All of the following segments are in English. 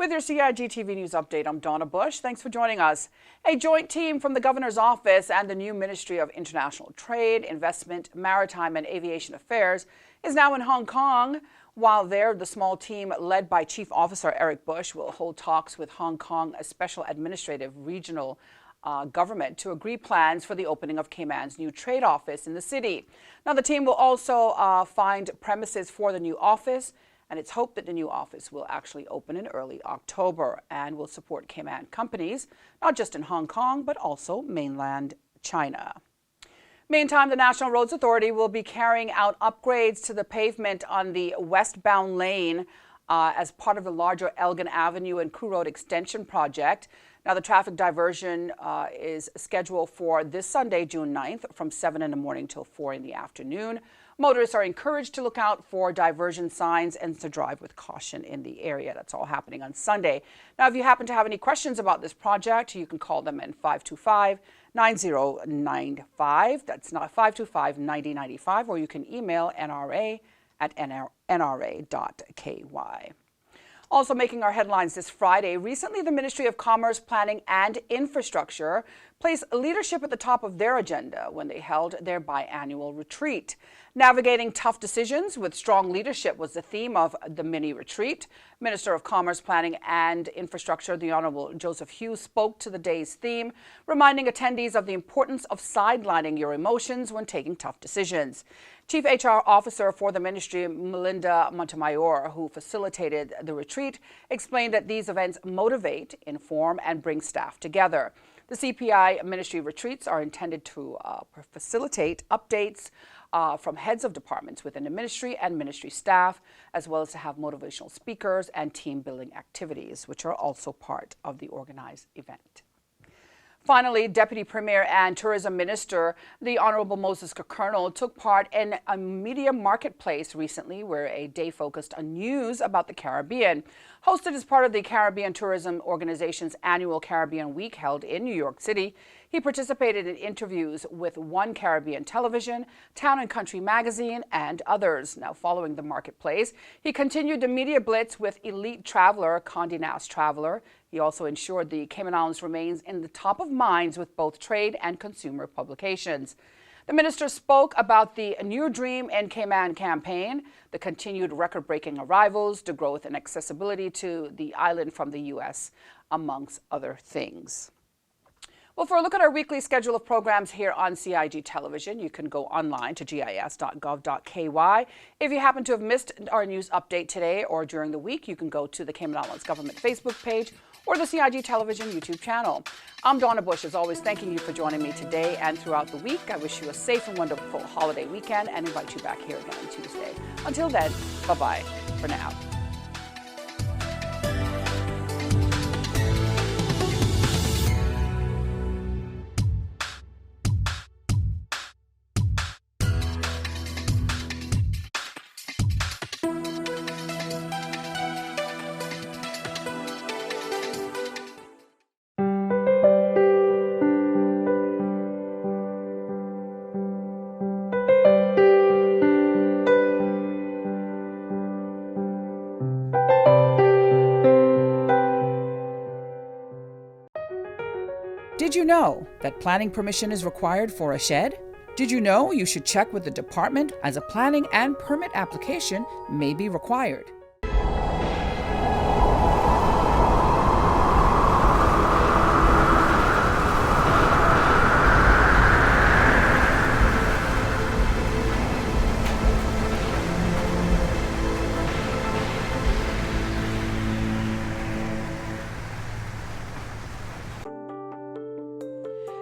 With your CIGTV News Update, I'm Donna Bush. Thanks for joining us. A joint team from the Governor's Office and the new Ministry of International Trade, Investment, Maritime and Aviation Affairs is now in Hong Kong. While there, the small team led by Chief Officer Eric Bush will hold talks with Hong Kong Special Administrative Regional government to agree plans for the opening of Cayman's new trade office in the city. Now, the team will also find premises for the new office, and it's hoped that the new office will actually open in early October and will support Cayman companies, not just in Hong Kong, but also mainland China. Meantime, the National Roads Authority will be carrying out upgrades to the pavement on the westbound lane as part of the larger Elgin Avenue and Crew Road Extension project. Now, the traffic diversion is scheduled for this Sunday, June 9th, from 7 in the morning till 4 in the afternoon. Motorists are encouraged to look out for diversion signs and to drive with caution in the area. That's all happening on Sunday. Now, if you happen to have any questions about this project, you can call them in 525-9095. That's not 525-9095, or you can email nra@nra.ky. Also making our headlines this Friday, recently the Ministry of Commerce, Planning and Infrastructure placed leadership at the top of their agenda when they held their biannual retreat. Navigating tough decisions with strong leadership was the theme of the mini retreat. Minister of Commerce, Planning and Infrastructure, the Honorable Joseph Hughes, spoke to the day's theme, reminding attendees of the importance of sidelining your emotions when taking tough decisions. Chief HR Officer for the ministry, Melinda Montemayor, who facilitated the retreat, explained that these events motivate, inform, and bring staff together. The CPI ministry retreats are intended to facilitate updates from heads of departments within the ministry and ministry staff, as well as to have motivational speakers and team building activities, which are also part of the organized event. Finally, Deputy Premier and Tourism Minister, the Honorable Moses Kekernel, took part in a media marketplace recently where a day focused on news about the Caribbean. Hosted as part of the Caribbean Tourism Organization's annual Caribbean Week held in New York City, he participated in interviews with One Caribbean Television, Town and Country Magazine, and others. Now, following the marketplace, he continued the media blitz with elite traveler Condé Nast Traveler. He also ensured the Cayman Islands remains in the top of minds with both trade and consumer publications. The minister spoke about the New Dream in Cayman campaign, the continued record-breaking arrivals, the growth and accessibility to the island from the U.S., amongst other things. Well, for a look at our weekly schedule of programs here on CIG Television, you can go online to gis.gov.ky. If you happen to have missed our news update today or during the week, you can go to the Cayman Islands Government Facebook page or the CIG Television YouTube channel. I'm Donna Bush, as always, thanking you for joining me today and throughout the week. I wish you a safe and wonderful holiday weekend and invite you back here again on Tuesday. Until then, bye-bye for now. Did you know that planning permission is required for a shed? Did you know you should check with the department as a planning and permit application may be required?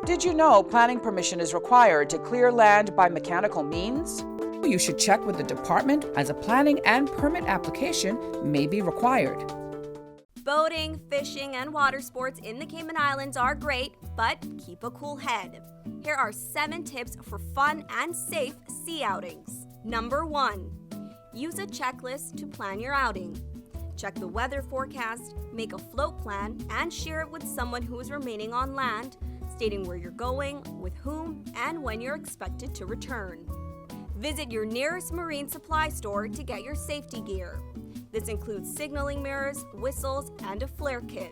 Did you know planning permission is required to clear land by mechanical means? You should check with the department as a planning and permit application may be required. Boating, fishing, and water sports in the Cayman Islands are great, but keep a cool head. Here are 7 tips for fun and safe sea outings. Number 1. Use a checklist to plan your outing. Check the weather forecast, make a float plan, and share it with someone who is remaining on land, stating where you're going, with whom, and when you're expected to return. Visit your nearest marine supply store to get your safety gear. This includes signaling mirrors, whistles, and a flare kit.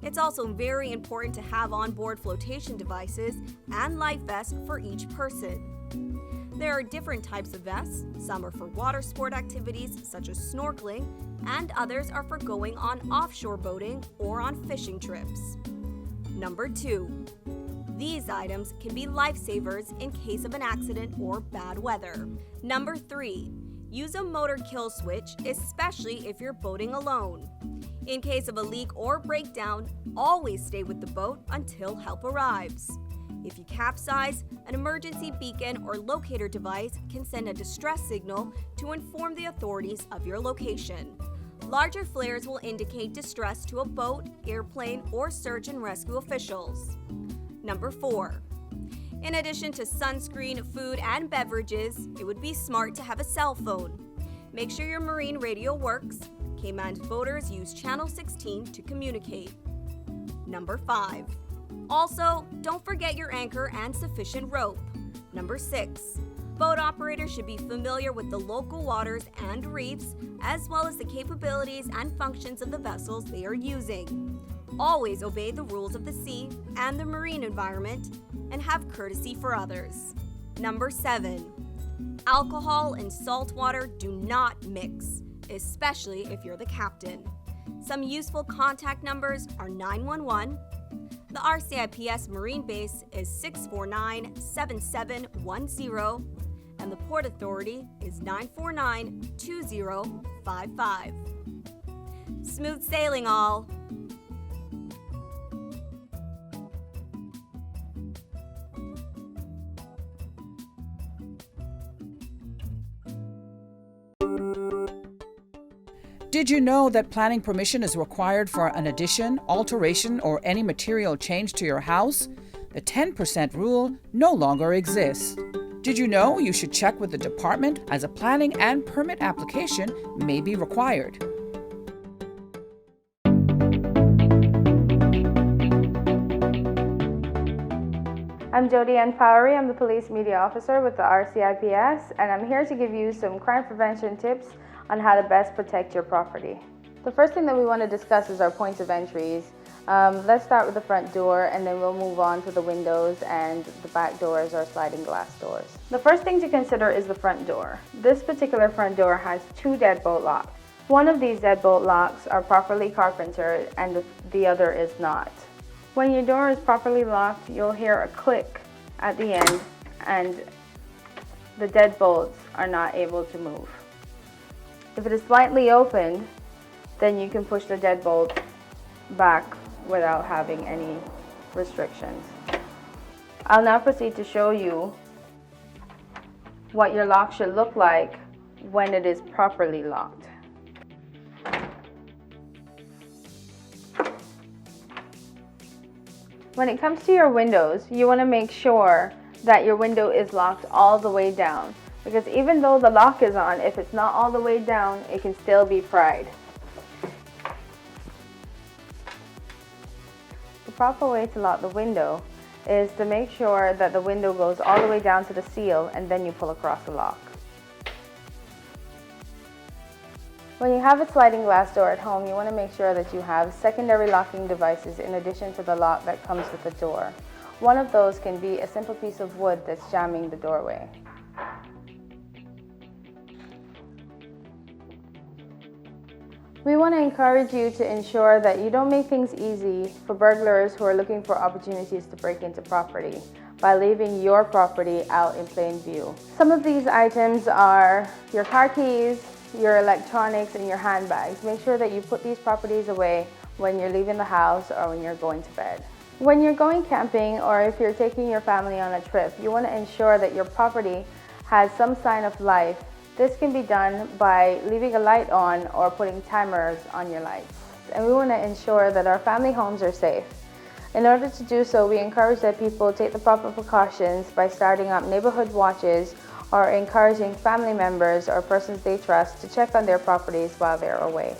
It's also very important to have onboard flotation devices and life vests for each person. There are different types of vests. Some are for water sport activities such as snorkeling, and others are for going on offshore boating or on fishing trips. Number 2. These items can be lifesavers in case of an accident or bad weather. Number 3. Use a motor kill switch, especially if you're boating alone. In case of a leak or breakdown, always stay with the boat until help arrives. If you capsize, an emergency beacon or locator device can send a distress signal to inform the authorities of your location. Larger flares will indicate distress to a boat, airplane, or search and rescue officials. Number 4. In addition to sunscreen, food, and beverages, it would be smart to have a cell phone. Make sure your marine radio works. Cayman's boaters use Channel 16 to communicate. Number 5. Also, don't forget your anchor and sufficient rope. Number 6. Boat operators should be familiar with the local waters and reefs, as well as the capabilities and functions of the vessels they are using. Always obey the rules of the sea and the marine environment, and have courtesy for others. Number 7. Alcohol and salt water do not mix, especially if you're the captain. Some useful contact numbers are 911. The RCIPS Marine Base is 649-7710, and the Port Authority is 949-2055. Smooth sailing, all! Did you know that planning permission is required for an addition, alteration, or any material change to your house? The 10% rule no longer exists. Did you know you should check with the department as a planning and permit application may be required? I'm Jody Ann Fowry. I'm the Police Media Officer with the RCIPS, and I'm here to give you some crime prevention tips on how to best protect your property. The first thing that we want to discuss is our points of entries. Let's start with the front door, and then we'll move on to the windows, and the back doors or sliding glass doors. The first thing to consider is the front door. This particular front door has 2 deadbolt locks. One of these deadbolt locks are properly carpentered and the other is not. When your door is properly locked, you'll hear a click at the end and the deadbolts are not able to move. If it is slightly opened, then you can push the deadbolt back without having any restrictions. I'll now proceed to show you what your lock should look like when it is properly locked. When it comes to your windows, you want to make sure that your window is locked all the way down, because even though the lock is on, if it's not all the way down, it can still be pried. The proper way to lock the window is to make sure that the window goes all the way down to the seal and then you pull across the lock. When you have a sliding glass door at home, you want to make sure that you have secondary locking devices in addition to the lock that comes with the door. One of those can be a simple piece of wood that's jamming the doorway. We want to encourage you to ensure that you don't make things easy for burglars who are looking for opportunities to break into property by leaving your property out in plain view. Some of these items are your car keys, your electronics, and your handbags. Make sure that you put these properties away when you're leaving the house or when you're going to bed. When you're going camping or if you're taking your family on a trip, you want to ensure that your property has some sign of life. This can be done by leaving a light on or putting timers on your lights. And we want to ensure that our family homes are safe. In order to do so, we encourage that people take the proper precautions by starting up neighborhood watches or encouraging family members or persons they trust to check on their properties while they're away.